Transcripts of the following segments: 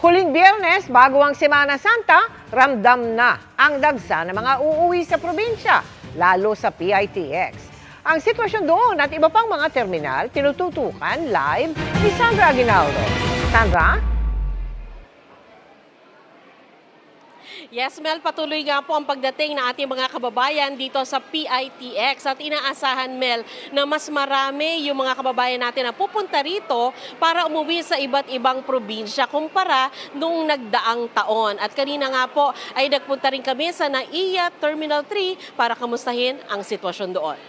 Huling Biyernes, bago ang Semana Santa, ramdam na ang dagsa ng mga uuwi sa probinsya, lalo sa PITX. Ang sitwasyon doon at iba pang mga terminal, tinututukan live ni Sandra Aguinaldo. Sandra? Yes, Mel, patuloy nga po ang pagdating ng ating mga kababayan dito sa PITX at inaasahan, Mel, na mas marami yung mga kababayan natin na pupunta rito para umuwi sa iba't ibang probinsya kumpara noong nagdaang taon. At kanina nga po ay nagpunta rin kami sa NAIA Terminal 3 para kamustahin ang sitwasyon doon.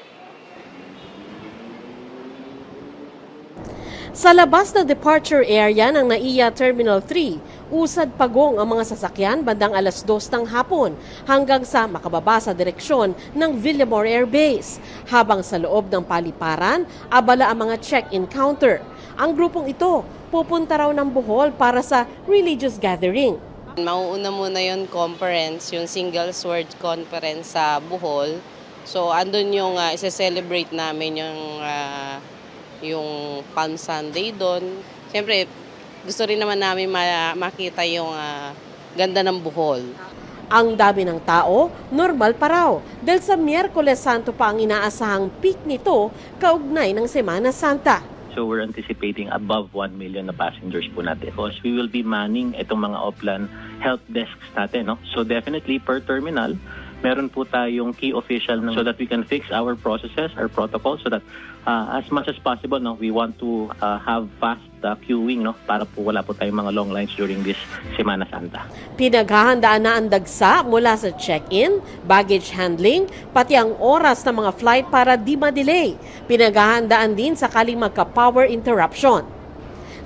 Sa labas na departure area ng NAIA Terminal 3, usad pagong ang mga sasakyan bandang alas 2 ng hapon hanggang sa makababa sa direksyon ng Villamor Air Base. Habang sa loob ng paliparan, abala ang mga check-in counter. Ang grupong ito pupunta raw ng Bohol para sa religious gathering. Mauuna muna yung conference, yung Single Sword Conference sa Bohol. So andun yung isa-celebrate namin yung Palm Sunday doon. Siyempre, gusto rin naman namin makita yung ganda ng Bohol. Ang dami ng tao, normal pa raw. Dahil sa Miyerkules Santo pa ang inaasahang peak nito kaugnay ng Semana Santa. So we're anticipating above 1 million na passengers po natin. Because we will be manning itong mga Oplan help desks natin. No? So definitely per terminal, meron po tayong key official so that we can fix our processes, our protocols, so that as much as possible, no, we want to have fast queuing, no, para po wala po tayong mga long lines during this Semana Santa. Pinaghahandaan na ang dagsa mula sa check-in, baggage handling, pati ang oras ng mga flight para di ma-delay. Pinaghahandaan din sakaling magka-power interruption.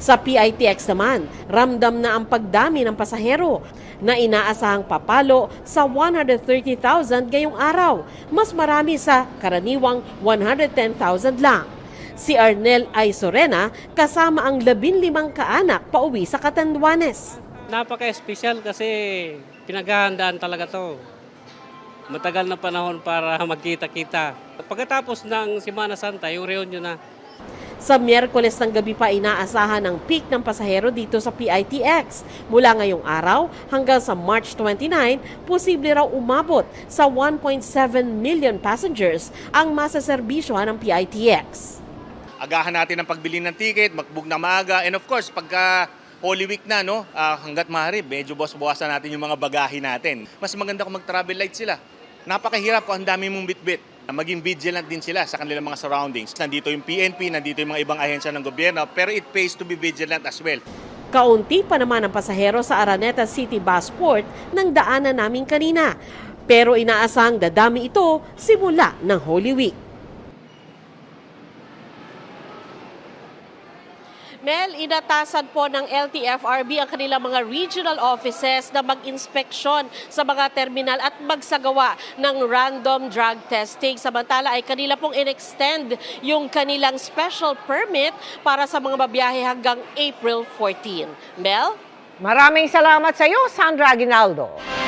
Sa PITX naman, ramdam na ang pagdami ng pasahero na inaasahang papalo sa 130,000 ngayong araw. Mas marami sa karaniwang 110,000 lang. Si Arnel Aisorena kasama ang 15 kaanak pauwi sa Catanduanes. Napaka-espesyal kasi pinaghahandaan talaga to. Matagal na panahon para magkita-kita. Pagkatapos ng Semana Santa, yung reunion na. Sa Miyerkules ng gabi pa inaasahan ang peak ng pasahero dito sa PITX. Mula ngayong araw hanggang sa March 29, posible raw umabot sa 1.7 million passengers ang masaserbisyohan ng PITX. Agahan natin ang pagbili ng ticket, mag-book na maaga, and of course, pagka Holy Week na, no, hanggat maaari, medyo bawasan natin yung mga bagahe natin. Mas maganda kung mag-travel light sila. Napakahirap kung ang dami mong bitbit. Maging vigilant din sila sa kanilang mga surroundings. Nandito yung PNP, nandito yung mga ibang ahensya ng gobyerno, pero it pays to be vigilant as well. Kaunti pa naman ang pasahero sa Araneta City Busport ng daanan namin kanina. Pero inaasahang dadami ito simula ng Holy Week. Mel, inatasan po ng LTFRB ang kanilang mga regional offices na mag-inspeksyon sa mga terminal at magsagawa ng random drug testing. Samantala ay kanila pong in-extend yung kanilang special permit para sa mga babiyahe hanggang April 14. Mel? Maraming salamat sa iyo, Sandra Aguinaldo.